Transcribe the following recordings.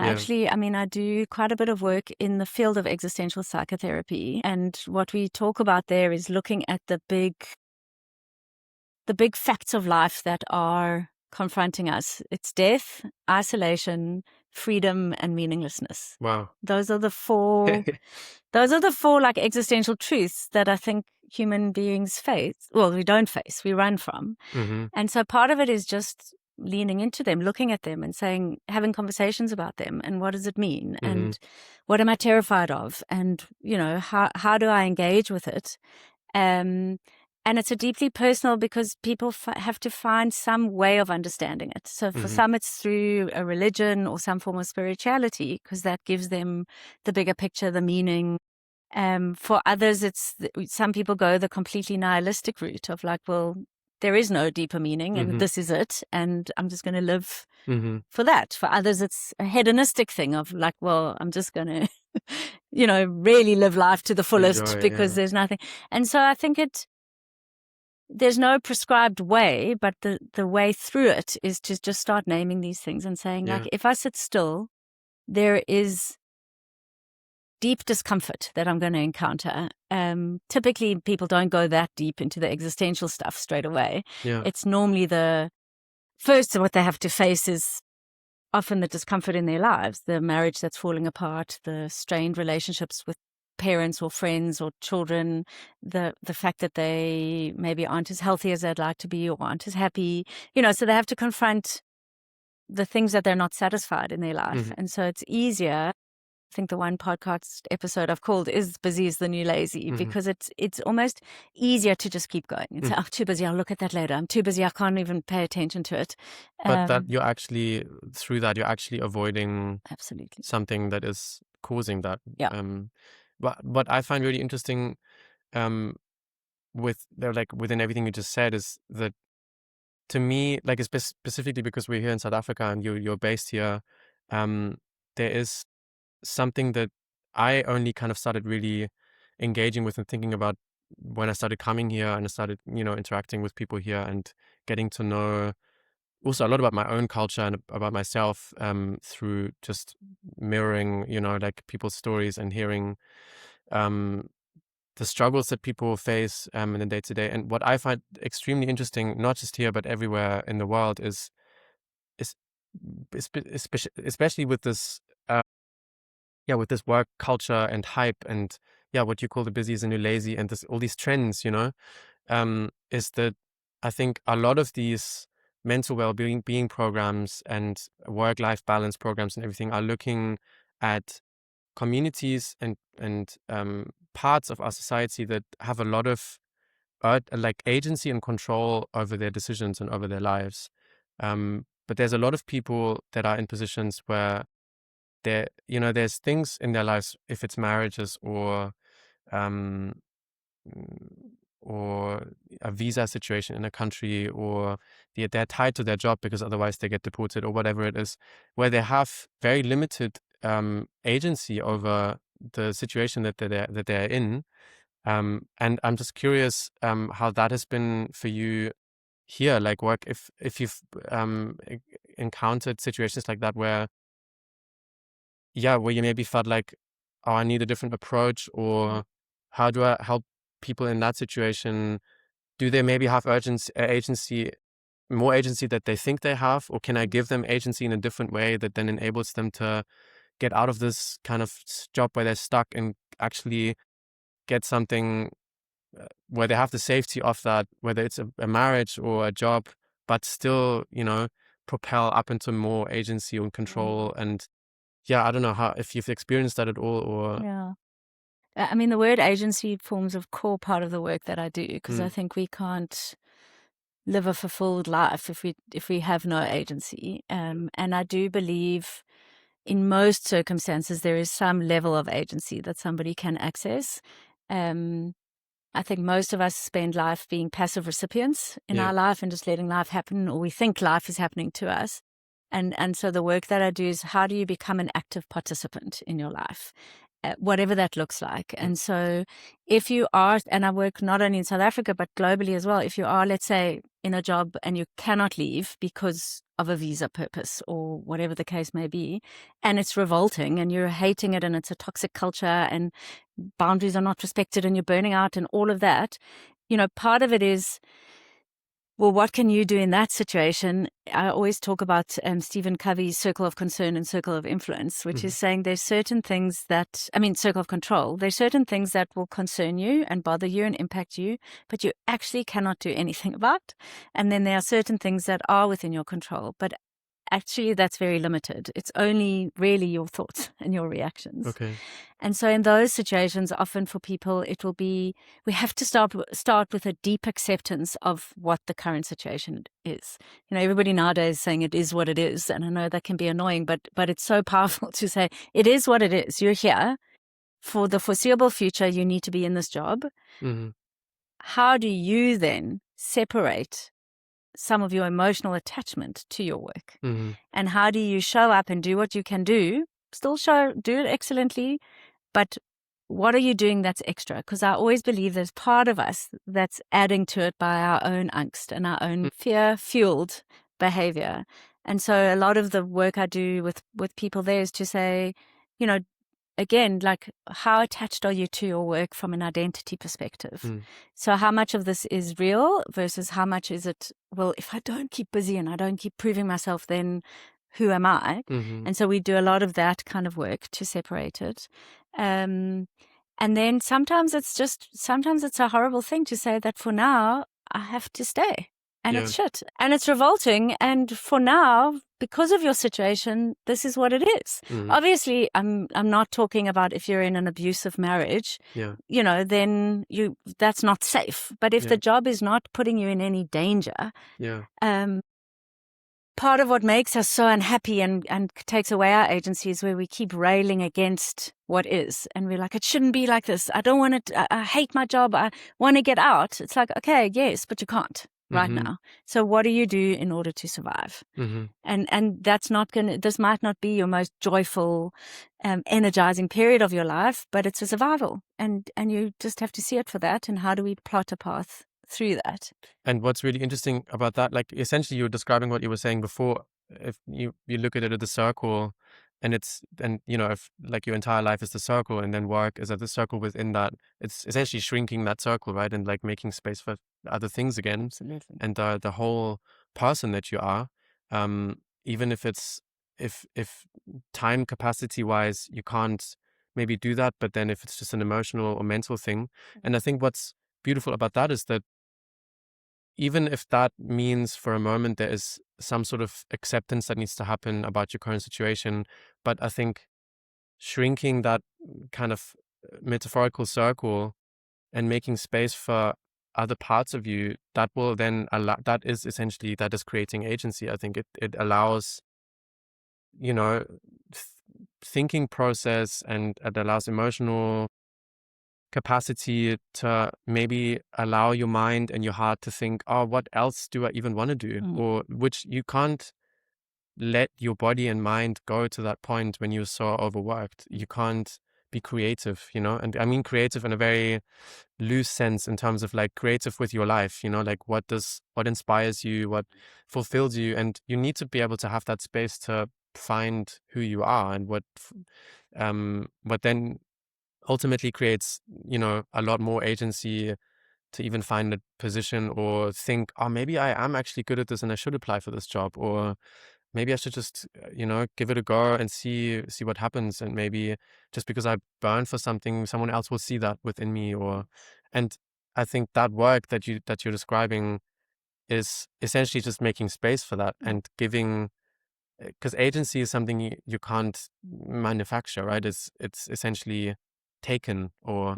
Yeah. actually, I do quite a bit of work in the field of existential psychotherapy. And what we talk about there is looking at the big facts of life that are confronting us. It's death, isolation, freedom, and meaninglessness. Wow. Those are the four like existential truths that I think human beings face. Well, we don't face, we run from. Mm-hmm. And so part of it is just leaning into them, looking at them and having conversations about them. And what does it mean? Mm-hmm. And what am I terrified of? And, how do I engage with it? And it's a deeply personal, because people have to find some way of understanding it. So for some, it's through a religion or some form of spirituality, because that gives them the bigger picture, the meaning. For others, some people go the completely nihilistic route of like, well, there is no deeper meaning and this is it. And I'm just going to live for that. For others, it's a hedonistic thing of like, well, I'm just going to, really live life to the fullest. Enjoy, because there's nothing. And so I think there's no prescribed way, but the way through it is to just start naming these things and saying, like, if I sit still, there is deep discomfort that I'm going to encounter. Typically, people don't go that deep into the existential stuff straight away. Yeah. It's normally the first what they have to face is often the discomfort in their lives, the marriage that's falling apart, the strained relationships with parents or friends or children, the fact that they maybe aren't as healthy as they'd like to be or aren't as happy, so they have to confront the things that they're not satisfied in their life. And so it's easier. I think the one podcast episode I've called is Busy is the New Lazy, because it's almost easier to just keep going. It's I'm too busy, I'll look at that later. I'm too busy, I can't even pay attention to it. But that you're actually avoiding absolutely something that is causing that. Yeah. But what I find really interesting within everything you just said is that, to me, like specifically because we're here in South Africa and you're based here, there is something that I only kind of started really engaging with and thinking about when I started coming here and I started, interacting with people here and getting to know also a lot about my own culture and about myself through just mirroring, like people's stories and hearing the struggles that people face in the day to day. And what I find extremely interesting, not just here but everywhere in the world, is especially with this with this work culture and hype and what you call the busy is the new lazy and all these trends, is that I think a lot of these mental well-being programs and work-life balance programs and everything are looking at communities and parts of our society that have a lot of like agency and control over their decisions and over their lives. But there's a lot of people that are in positions where there's things in their lives, if it's marriages um, or a visa situation in a country, or they're tied to their job because otherwise they get deported or whatever it is, where they have very limited agency over the situation that they're in. And I'm just curious how that has been for you here, like work, if you've encountered situations like that where you maybe felt like, oh, I need a different approach, or how do I help people in that situation? Do they maybe have agency, more agency that they think they have, or can I give them agency in a different way that then enables them to get out of this kind of job where they're stuck and actually get something where they have the safety of that, whether it's a marriage or a job, but still, propel up into more agency and control. And I don't know if you've experienced that at all, or Yeah. The word agency forms a core part of the work that I do, because I think we can't live a fulfilled life if we have no agency. And I do believe in most circumstances there is some level of agency that somebody can access. I think most of us spend life being passive recipients in our life and just letting life happen, or we think life is happening to us. And so the work that I do is, how do you become an active participant in your life, whatever that looks like. And so if you are, and I work not only in South Africa but globally as well, if you are, let's say, in a job and you cannot leave because of a visa purpose or whatever the case may be, and it's revolting and you're hating it and it's a toxic culture and boundaries are not respected and you're burning out and all of that, part of it is, well, what can you do in that situation? I always talk about Stephen Covey's circle of concern and circle of influence, which is saying there's certain things circle of control. There's certain things that will concern you and bother you and impact you, but you actually cannot do anything about. And then there are certain things that are within your control, but actually that's very limited. It's only really your thoughts and your reactions. Okay. And so in those situations, often for people, it will be, we have to start with a deep acceptance of what the current situation is. Everybody nowadays is saying it is what it is. And I know that can be annoying, but it's so powerful to say it is what it is. You're here for the foreseeable future. You need to be in this job. Mm-hmm. How do you then separate some of your emotional attachment to your work? Mm-hmm. And how do you show up and do what you can do, do it excellently, but what are you doing that's extra? Because I always believe there's part of us that's adding to it by our own angst and our own fear-fueled behavior. And so a lot of the work I do with people there is to say, again, like, how attached are you to your work from an identity perspective? So how much of this is real versus how much is it, well, if I don't keep busy and I don't keep proving myself, then who am I? And so we do a lot of that kind of work to separate it. And then sometimes it's a horrible thing to say that for now I have to stay. And it's shit. And it's revolting. And for now, because of your situation, this is what it is. Obviously, I'm not talking about if you're in an abusive marriage, then that's not safe. But if the job is not putting you in any danger, part of what makes us so unhappy and takes away our agency is where we keep railing against what is. And we're like, it shouldn't be like this. I don't want it. I hate my job. I want to get out. It's like, okay, yes, but you can't right now. So what do you do in order to survive? And that's not this might not be your most joyful, energizing period of your life, but it's a survival. And you just have to see it for that. And how do we plot a path through that? And what's really interesting about that, like, essentially you're describing what you were saying before. If you look at it as a circle, and if like your entire life is the circle, and then work is at the circle within that, it's essentially shrinking that circle, right? And like making space for other things again. Absolutely. And the whole person that you are, even if it's if time capacity wise you can't maybe do that, but then if it's just an emotional or mental thing. And I think what's beautiful about that is that even if that means for a moment there is some sort of acceptance that needs to happen about your current situation, but I think shrinking that kind of metaphorical circle and making space for other parts of you, that will then allow, that is creating agency. I think it allows, th- thinking process, and it allows emotional capacity to maybe allow your mind and your heart to think, oh, what else do I even want to do? Or which you can't let your body and mind go to that point when you're so overworked. You can't be creative, and I mean creative in a very loose sense, in terms of like creative with your life, like what inspires you, what fulfills you, and you need to be able to have that space to find who you are, and what then ultimately creates, a lot more agency to even find a position, or think, oh, maybe I am actually good at this and I should apply for this job, or maybe I should just, give it a go and see what happens. And maybe just because I burn for something, someone else will see that within me. And I think that work that you're describing is essentially just making space for that, and giving, because agency is something you can't manufacture, right? It's essentially taken, or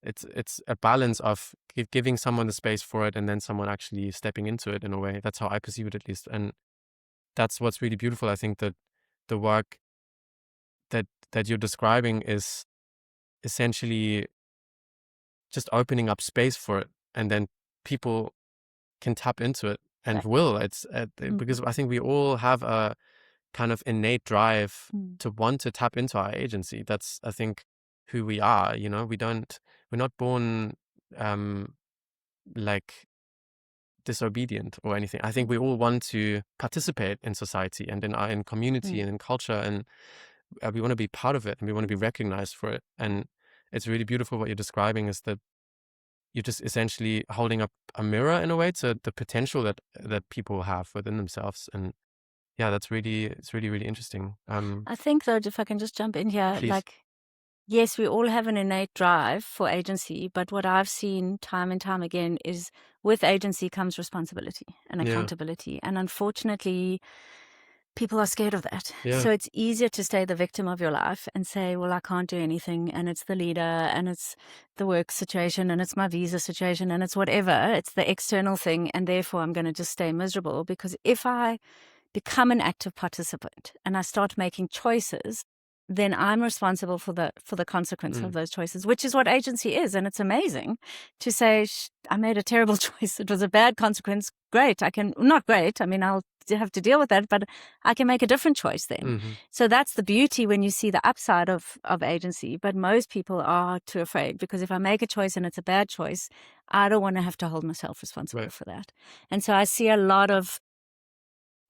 it's a balance of giving someone the space for it, and then someone actually stepping into it in a way. That's how I perceive it, at least. And that's what's really beautiful. I think that the work that you're describing is essentially just opening up space for it, and then people can tap into it, and will. It's because I think we all have a kind of innate drive to want to tap into our agency. That's, I think, who we are. We're not born like disobedient or anything. I think we all want to participate in society and in community and in culture, and we want to be part of it, and we want to be recognized for it. And it's really beautiful what you're describing is that you're just essentially holding up a mirror in a way to the potential that people have within themselves. And yeah, it's really, really interesting. I think, though, if I can just jump in here, Please. like, yes, we all have an innate drive for agency, but what I've seen time and time again is with agency comes responsibility and Yeah. accountability. And unfortunately, people are scared of that. Yeah. So it's easier to stay the victim of your life and say, well, I can't do anything, and it's the leader, and it's the work situation, and it's my visa situation, and it's whatever. It's the external thing, and therefore I'm going to just stay miserable. Because if I become an active participant and I start making choices, then I'm responsible for the consequence of those choices, which is what agency is. And it's amazing to say, I made a terrible choice. It was a bad consequence. Great. Not great. I mean, I'll have to deal with that, but I can make a different choice then. Mm-hmm. So that's the beauty when you see the upside of agency. But most people are too afraid, because if I make a choice and it's a bad choice, I don't want to have to hold myself responsible for that. And so I see a lot of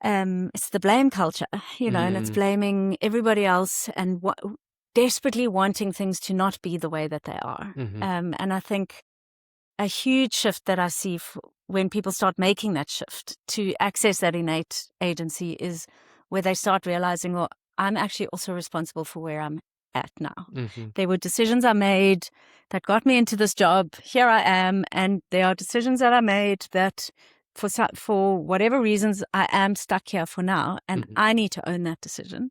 it's the blame culture, and it's blaming everybody else and desperately wanting things to not be the way that they are. Mm-hmm. And I think a huge shift that I see when people start making that shift to access that innate agency is where they start realizing, well, I'm actually also responsible for where I'm at now. Mm-hmm. There were decisions I made that got me into this job. Here I am. And there are decisions that I made that for whatever reasons, I am stuck here for now, and I need to own that decision.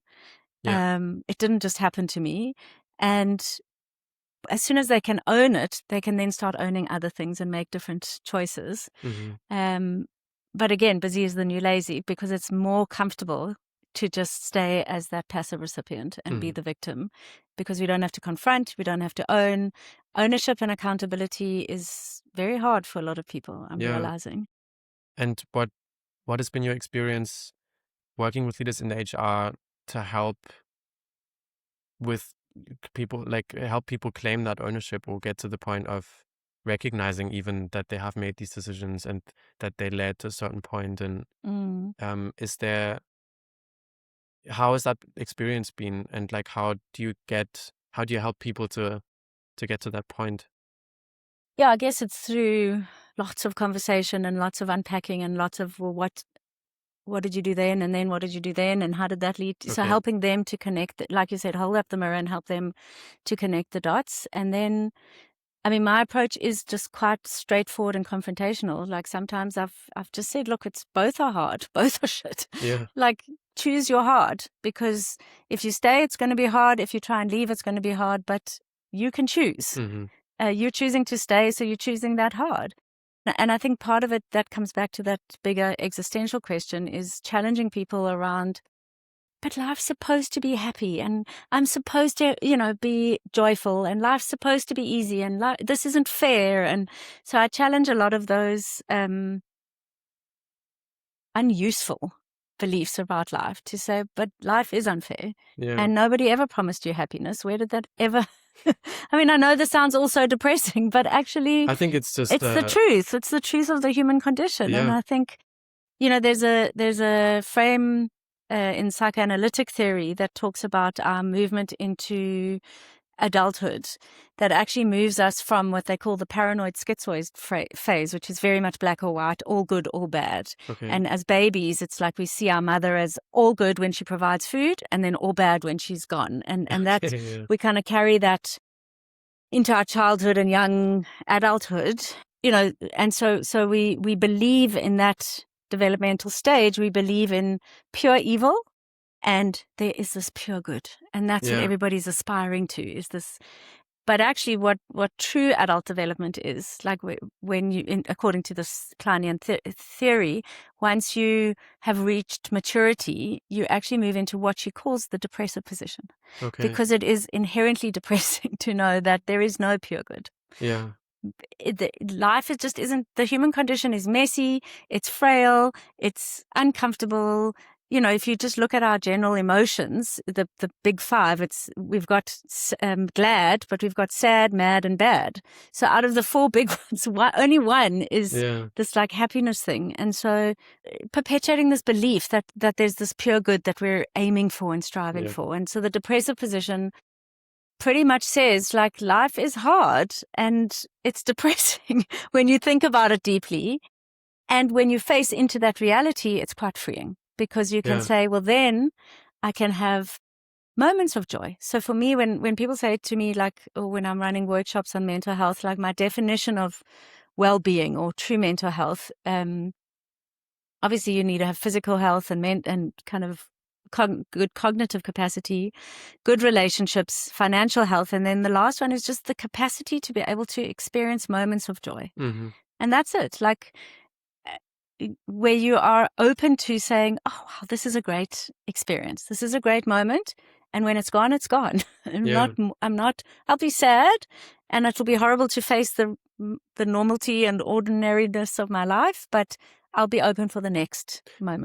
Yeah. It didn't just happen to me. And as soon as they can own it, they can then start owning other things and make different choices. Mm-hmm. But again, busy is the new lazy, because it's more comfortable to just stay as that passive recipient and be the victim, because we don't have to confront, we don't have to own. Ownership and accountability is very hard for a lot of people, I'm realizing. And what has been your experience working with leaders in HR to help with people, like help people claim that ownership or get to the point of recognizing even that they have made these decisions and that they led to a certain point? And how has that experience been? And like, how do you help people to get to that point? Yeah, I guess it's through lots of conversation and lots of unpacking and lots of, well, what did you do then? And then what did you do then? And how did that lead? So helping them to connect, like you said, hold up the mirror and help them to connect the dots. And then, I mean, my approach is just quite straightforward and confrontational. Like sometimes I've just said, look, both are hard, both are shit. Yeah. Like, choose your hard, because if you stay, it's going to be hard. If you try and leave, it's going to be hard, but you can choose. Mm-hmm. You're choosing to stay, so you're choosing that hard. And I think part of it that comes back to that bigger existential question is challenging people around, but life's supposed to be happy, and I'm supposed to, be joyful, and life's supposed to be easy, and this isn't fair. And so I challenge a lot of those unuseful beliefs about life to say, but life is unfair. Yeah. And nobody ever promised you happiness. Where did that ever... I mean, I know this sounds also depressing, but actually... I think it's just... It's the truth. It's the truth of the human condition. Yeah. And I think, there's a frame in psychoanalytic theory that talks about our movement into adulthood that actually moves us from what they call the paranoid schizoid phase, which is very much black or white, all good, all bad. Okay. And as babies, it's like we see our mother as all good when she provides food and then all bad when she's gone. And that's, we kind of carry that into our childhood and young adulthood, and so we believe in that developmental stage, we believe in pure evil, and there is this pure good, and that's what everybody's aspiring to, is this. But actually what true adult development is, like when you, according to this Kleinian theory, once you have reached maturity, you actually move into what she calls the depressive position. Okay. Because it is inherently depressing to know that there is no pure good. Yeah. Life isn't, the human condition is messy, it's frail, it's uncomfortable, if you just look at our general emotions, the big five, we've got glad, but we've got sad, mad, and bad. So out of the four big ones, only one is this like happiness thing. And so perpetuating this belief that there's this pure good that we're aiming for and striving for. And so the depressive position pretty much says, like, life is hard and it's depressing when you think about it deeply. And when you face into that reality, it's quite freeing, because you can say, well, then I can have moments of joy. So for me, when people say to me, like, or when I'm running workshops on mental health, like my definition of well-being or true mental health, obviously you need to have physical health and kind of good cognitive capacity, good relationships, financial health. And then the last one is just the capacity to be able to experience moments of joy. Mm-hmm. And that's it. Like, where you are open to saying, oh, wow, this is a great experience. This is a great moment. And when it's gone, it's gone. I'll be sad, and it'll be horrible to face the normality and ordinariness of my life, but I'll be open for the next moment.